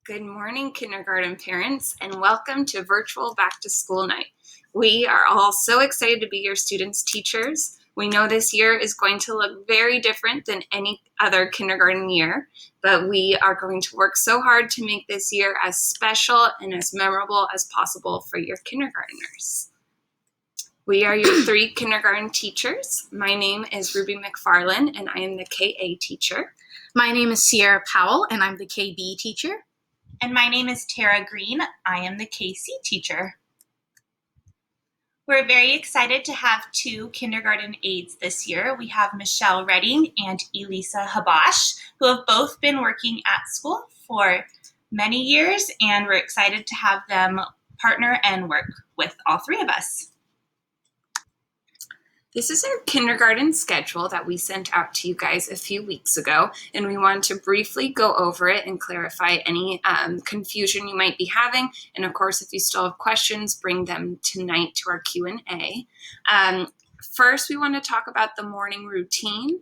Good morning, kindergarten parents, and welcome to Virtual Back to School Night. We are all so excited to be your students' teachers. We know this year is going to look very different than any other kindergarten year, but we are going to work so hard to make this year as special and as memorable as possible for your kindergartners. We are your three kindergarten teachers. My name is Ruby McFarland, and I am the KA teacher. My name is Sierra Powell, and I'm the KB teacher. And my name is Tara Green. I am the KC teacher. We're very excited to have two kindergarten aides this year. We have Michelle Redding and Elisa Habash, who have both been working at school for many years, and we're excited to have them partner and work with all three of us. This is our kindergarten schedule that we sent out to you guys a few weeks ago, and we want to briefly go over it and clarify any confusion you might be having. And of course, if you still have questions, bring them tonight to our Q&A. First, we want to talk about the morning routine.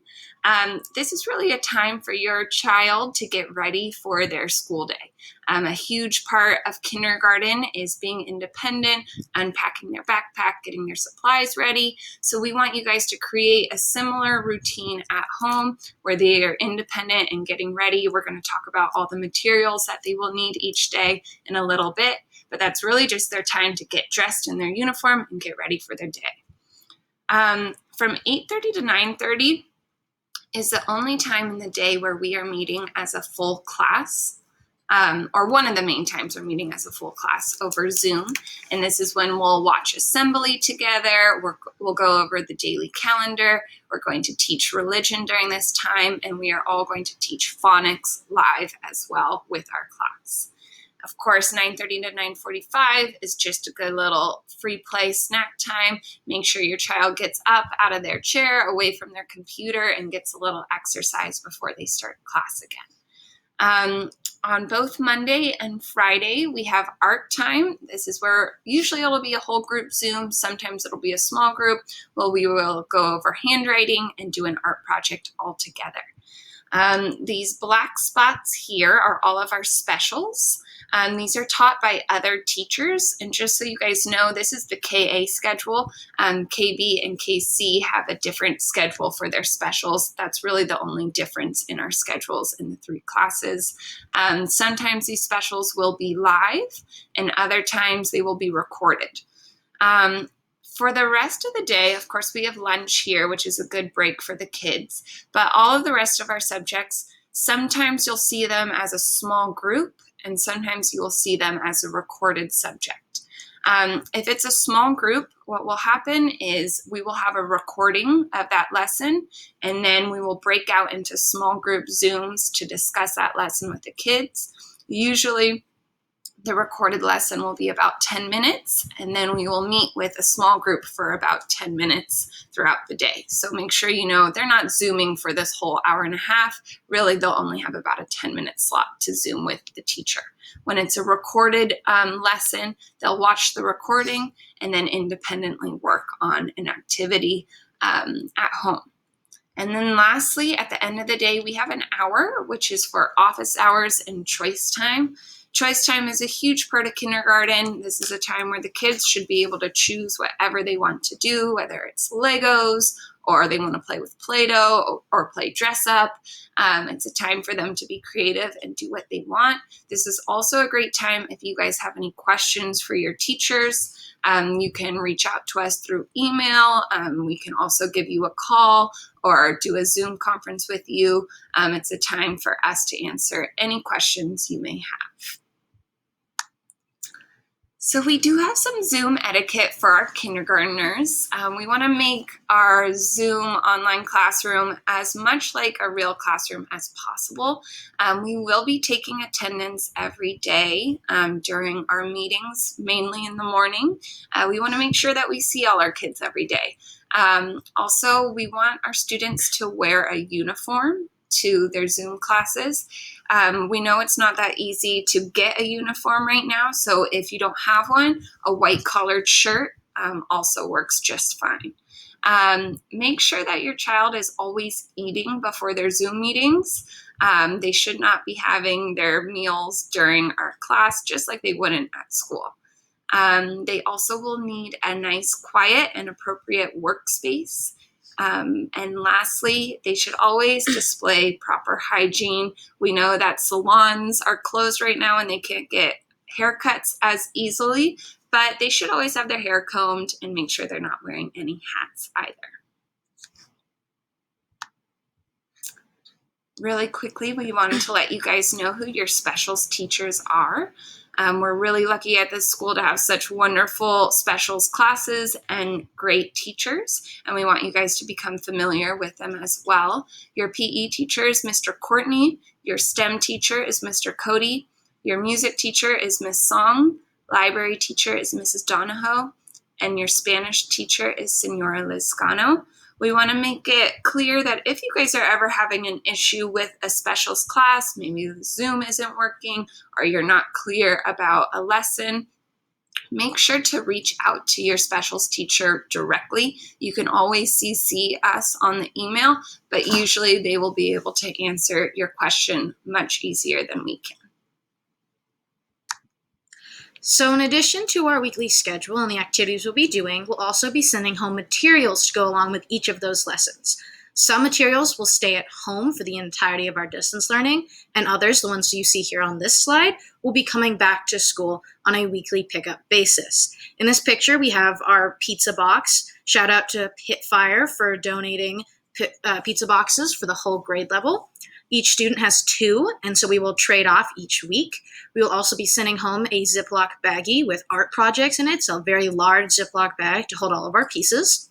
This is really a time for your child to get ready for their school day. A huge part of kindergarten is being independent, unpacking their backpack, getting their supplies ready. So we want you guys to create a similar routine at home where they are independent and getting ready. We're going to talk about all the materials that they will need each day in a little bit, but that's really just their time to get dressed in their uniform and get ready for their day. From 8:30 to 9:30 is the only time in the day where we are meeting as a full class, or one of the main times we're meeting as a full class over Zoom. And this is when we'll watch assembly together. We'll go over the daily calendar. We're going to teach religion during this time, and we are all going to teach phonics live as well with our class. Of course, 9:30 to 9:45 is just a good little free play snack time. Make sure your child gets up out of their chair, away from their computer, and gets a little exercise before they start class again. On both Monday and Friday, we have art time. This is where usually it'll be a whole group Zoom. Sometimes it'll be a small group. Well, we will go over handwriting and do an art project all together. These black spots here are all of our specials. These are taught by other teachers, and just so you guys know, this is the KA schedule. KB and KC have a different schedule for their specials. That's really the only difference in our schedules in the three classes. Sometimes these specials will be live, and other times they will be recorded. For the rest of the day, of course, we have lunch here, which is a good break for the kids. But all of the rest of our subjects, sometimes you'll see them as a small group, and sometimes you will see them as a recorded subject. If it's a small group, what will happen is we will have a recording of that lesson, and then we will break out into small group Zooms to discuss that lesson with the kids. Usually, the recorded lesson will be about 10 minutes, and then we will meet with a small group for about 10 minutes throughout the day. So make sure you know they're not Zooming for this whole hour and a half. Really, they'll only have about a 10-minute slot to Zoom with the teacher. When it's a recorded lesson, they'll watch the recording and then independently work on an activity at home. And then lastly, at the end of the day, we have an hour, which is for office hours and choice time. Choice time is a huge part of kindergarten. This is a time where the kids should be able to choose whatever they want to do, whether it's Legos or they want to play with Play-Doh or play dress up. It's a time for them to be creative and do what they want. This is also a great time if you guys have any questions for your teachers. You can reach out to us through email. We can also give you a call or do a Zoom conference with you. It's a time for us to answer any questions you may have. So we do have some Zoom etiquette for our kindergartners. We want to make our Zoom online classroom as much like a real classroom as possible. We will be taking attendance every day during our meetings, mainly in the morning. We want to make sure that we see all our kids every day. Also, we want our students to wear a uniform to their Zoom classes. We know it's not that easy to get a uniform right now, so if you don't have one, a white collared shirt also works just fine. Make sure that your child is always eating before their Zoom meetings. They should not be having their meals during our class, just like they wouldn't at school. They also will need a nice, quiet, and appropriate workspace. And lastly, they should always display proper hygiene. We know that salons are closed right now and they can't get haircuts as easily, but they should always have their hair combed and make sure they're not wearing any hats either. Really quickly, we wanted to let you guys know who your specials teachers are. We're really lucky at this school to have such wonderful specials classes and great teachers, and we want you guys to become familiar with them as well. Your PE teacher is Mr. Courtney, your STEM teacher is Mr. Cody, your music teacher is Miss Song, library teacher is Mrs. Donahoe, and your Spanish teacher is Senora Lizcano. We want to make it clear that if you guys are ever having an issue with a specials class, maybe the Zoom isn't working or you're not clear about a lesson, make sure to reach out to your specials teacher directly. You can always CC us on the email, but usually they will be able to answer your question much easier than we can. So in addition to our weekly schedule and the activities we'll be doing, we'll also be sending home materials to go along with each of those lessons. Some materials will stay at home for the entirety of our distance learning, and others, the ones you see here on this slide, will be coming back to school on a weekly pickup basis. In this picture, we have our pizza box. Shout out to Pitfire for donating pizza boxes for the whole grade level. Each student has 2, and so we will trade off each week. We will also be sending home a Ziploc baggie with art projects in it, so a very large Ziploc bag to hold all of our pieces.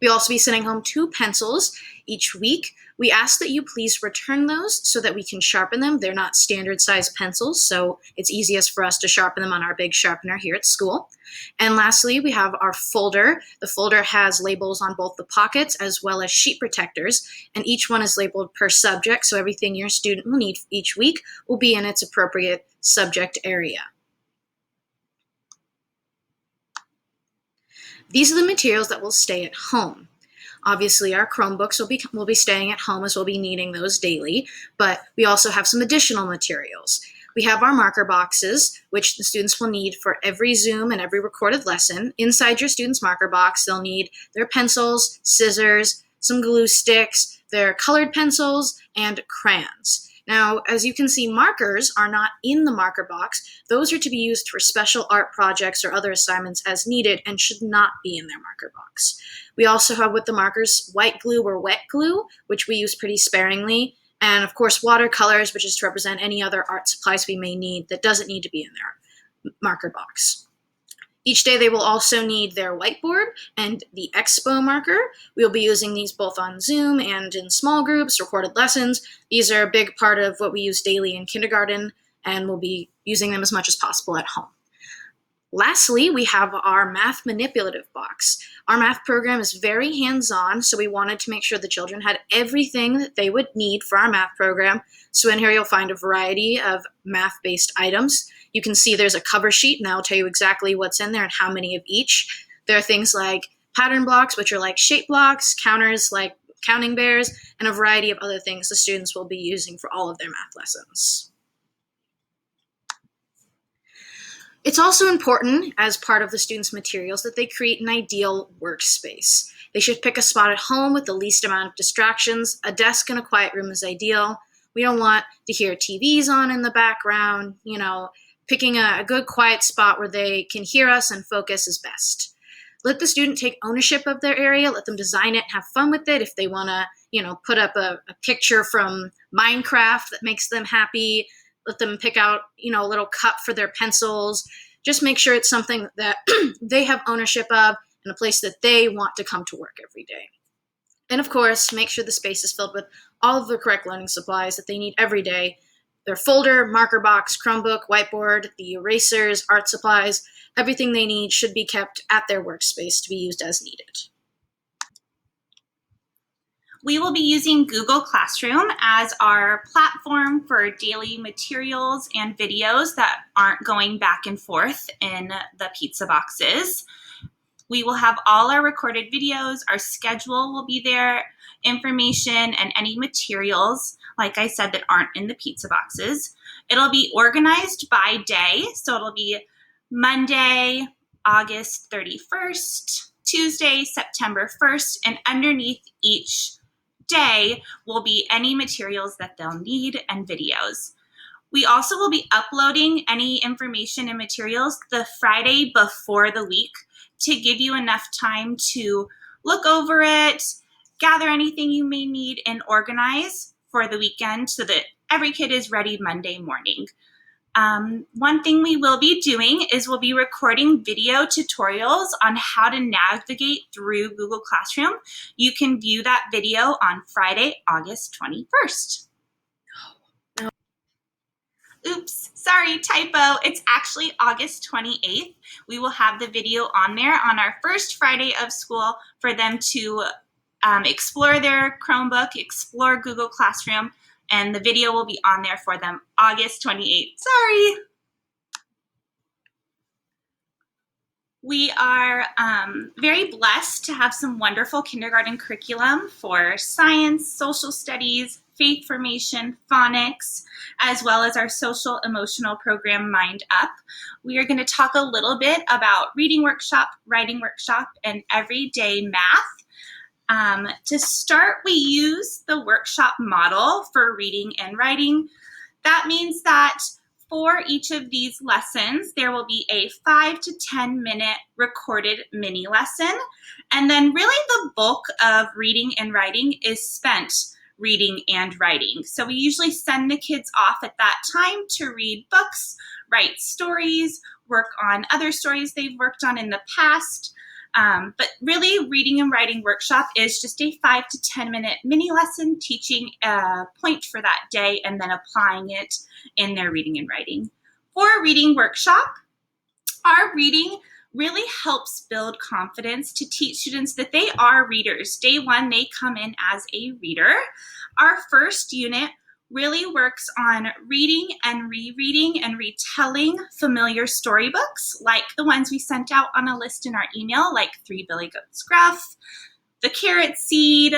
We'll also be sending home 2 pencils each week. We ask that you please return those so that we can sharpen them. They're not standard size pencils, so it's easiest for us to sharpen them on our big sharpener here at school. And lastly, we have our folder. The folder has labels on both the pockets as well as sheet protectors, and each one is labeled per subject, so everything your student will need each week will be in its appropriate subject area. These are the materials that will stay at home. Obviously, our Chromebooks will be staying at home as we'll be needing those daily, but we also have some additional materials. We have our marker boxes, which the students will need for every Zoom and every recorded lesson. Inside your student's marker box, they'll need their pencils, scissors, some glue sticks, their colored pencils, and crayons. Now, as you can see, markers are not in the marker box. Those are to be used for special art projects or other assignments as needed and should not be in their marker box. We also have with the markers white glue or wet glue, which we use pretty sparingly, and of course watercolors, which is to represent any other art supplies we may need that doesn't need to be in their marker box. Each day they will also need their whiteboard and the Expo marker. We'll be using these both on Zoom and in small groups, recorded lessons. These are a big part of what we use daily in kindergarten, and we'll be using them as much as possible at home. Lastly, we have our math manipulative box. Our math program is very hands-on, so we wanted to make sure the children had everything that they would need for our math program. So in here you'll find a variety of math-based items. You can see there's a cover sheet, and that'll tell you exactly what's in there and how many of each. There are things like pattern blocks, which are like shape blocks, counters like counting bears, and a variety of other things the students will be using for all of their math lessons. It's also important, as part of the students' materials, that they create an ideal workspace. They should pick a spot at home with the least amount of distractions. A desk in a quiet room is ideal. We don't want to hear TVs on in the background. Picking a good quiet spot where they can hear us and focus is best. Let the student take ownership of their area. Let them design it, have fun with it. If they want to, put up a picture from Minecraft that makes them happy, let them pick out, a little cup for their pencils. Just make sure it's something that they have ownership of and a place that they want to come to work every day. And of course, make sure the space is filled with all of the correct learning supplies that they need every day. Their folder, marker box, Chromebook, whiteboard, the erasers, art supplies, everything they need should be kept at their workspace to be used as needed. We will be using Google Classroom as our platform for daily materials and videos that aren't going back and forth in the pizza boxes. We will have all our recorded videos, our schedule will be there, information, and any materials like I said, that aren't in the pizza boxes. It'll be organized by day, so it'll be Monday, August 31st, Tuesday, September 1st, and underneath each day will be any materials that they'll need and videos. We also will be uploading any information and materials the Friday before the week to give you enough time to look over it, gather anything you may need, and organize for the weekend so that every kid is ready Monday morning. One thing we will be doing is we'll be recording video tutorials on how to navigate through Google Classroom. You can view that video on Friday, August 21st. Oops, sorry, typo. It's actually August 28th. We will have the video on there on our first Friday of school for them to explore their Chromebook, explore Google Classroom, and the video will be on there for them August 28th. Sorry. We are very blessed to have some wonderful kindergarten curriculum for science, social studies, faith formation, phonics, as well as our social emotional program, Mind Up. We are going to talk a little bit about reading workshop, writing workshop, and everyday math. To start, we use the workshop model for reading and writing. That means that for each of these lessons, there will be a 5 to 10 minute recorded mini lesson. And then really the bulk of reading and writing is spent reading and writing. So we usually send the kids off at that time to read books, write stories, work on other stories they've worked on in the past. But really, reading and writing workshop is just a 5 to 10 minute mini lesson teaching a point for that day and then applying it in their reading and writing. For a reading workshop, our reading really helps build confidence to teach students that they are readers. Day one, they come in as a reader. Our first unit really works on reading and rereading and retelling familiar storybooks like the ones we sent out on a list in our email, like Three Billy Goats Gruff, The Carrot Seed,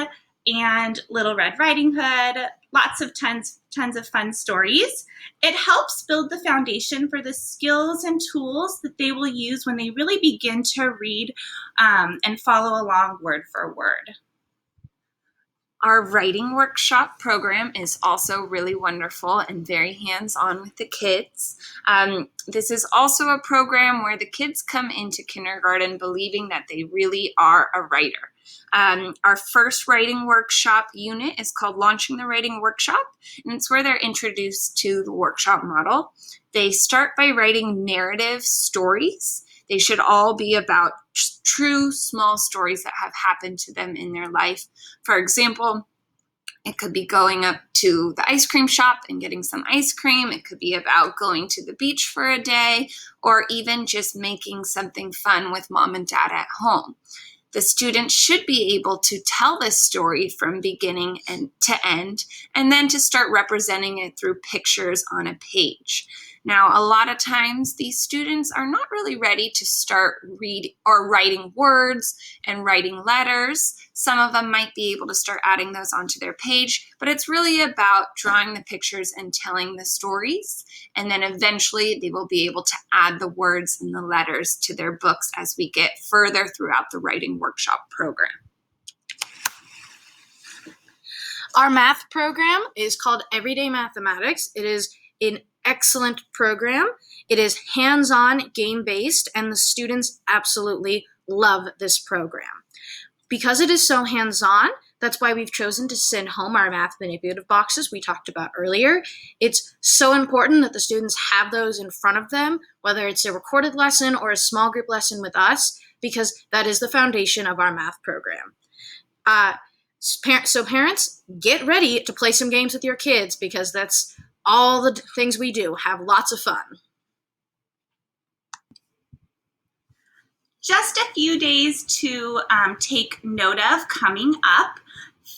and Little Red Riding Hood. Lots of tons of fun stories. It helps build the foundation for the skills and tools that they will use when they really begin to read and follow along word for word. Our writing workshop program is also really wonderful and very hands-on with the kids. This is also a program where the kids come into kindergarten believing that they really are a writer. Our first writing workshop unit is called Launching the Writing Workshop, and it's where they're introduced to the workshop model. They start by writing narrative stories. They should all be about true small stories that have happened to them in their life. For example, it could be going up to the ice cream shop and getting some ice cream. It could be about going to the beach for a day, or even just making something fun with mom and dad at home. The students should be able to tell this story from beginning and to end, and then to start representing it through pictures on a page. Now, a lot of times these students are not really ready to start writing words and writing letters. Some of them might be able to start adding those onto their page, but it's really about drawing the pictures and telling the stories. And then eventually they will be able to add the words and the letters to their books as we get further throughout the writing workshop program. Our math program is called Everyday Mathematics. It is an excellent program. It is hands-on, game-based, and the students absolutely love this program. Because it is so hands-on, that's why we've chosen to send home our math manipulative boxes we talked about earlier. It's so important that the students have those in front of them, whether it's a recorded lesson or a small group lesson with us, because that is the foundation of our math program. So parents, get ready to play some games with your kids, because that's all the things we do. Have lots of fun. Just a few days to take note of coming up.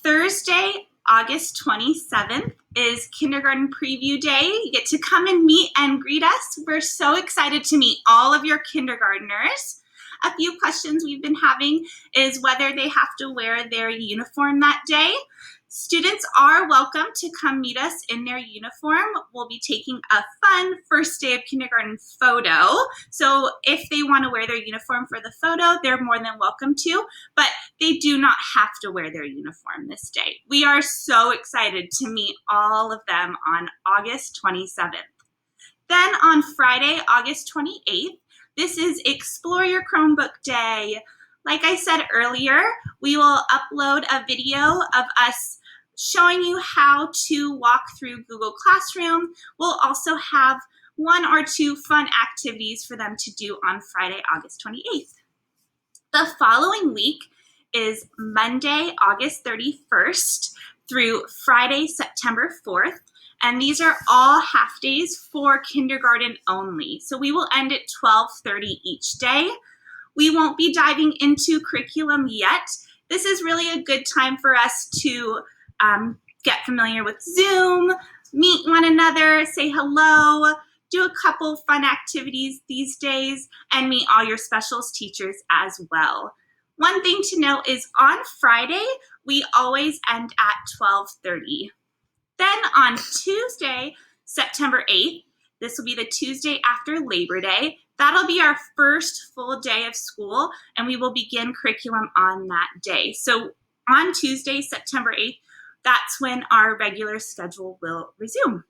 Thursday, August 27th is Kindergarten Preview Day. You get to come and meet and greet us. We're so excited to meet all of your kindergartners. A few questions we've been having is whether they have to wear their uniform that day. Students are welcome to come meet us in their uniform. We'll be taking a fun first day of kindergarten photo. So if they want to wear their uniform for the photo, they're more than welcome to, but they do not have to wear their uniform this day. We are so excited to meet all of them on August 27th. Then on Friday, August 28th, this is Explore Your Chromebook Day. Like I said earlier, we will upload a video of us showing you how to walk through Google Classroom. We'll also have 1 or 2 fun activities for them to do on Friday, August 28th. The following week is Monday, August 31st through Friday, September 4th. And these are all half days for kindergarten only. So we will end at 12:30 each day. We won't be diving into curriculum yet. This is really a good time for us to get familiar with Zoom, meet one another, say hello, do a couple fun activities these days, and meet all your specials teachers as well. One thing to note is on Friday, we always end at 12:30. Then on Tuesday, September 8th, this will be the Tuesday after Labor Day. That'll be our first full day of school, and we will begin curriculum on that day. So on Tuesday, September 8th, that's when our regular schedule will resume.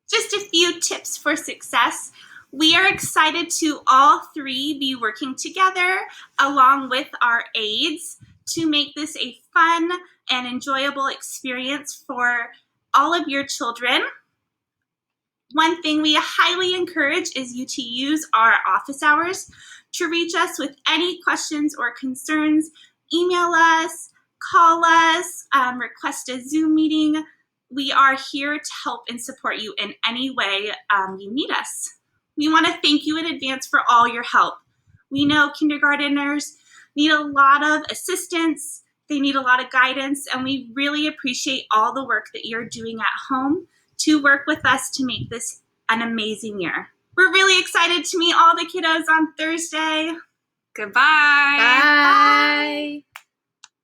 Just a few tips for success. We are excited to all 3 be working together along with our aides to make this a fun and enjoyable experience for all of your children. One thing we highly encourage is you to use our office hours to reach us with any questions or concerns. Email us, call us, request a Zoom meeting. We are here to help and support you in any way you need us. We want to thank you in advance for all your help. We know kindergarteners need a lot of assistance, they need a lot of guidance, and we really appreciate all the work that you're doing at home to work with us to make this an amazing year. We're really excited to meet all the kiddos on Thursday. Goodbye. Bye.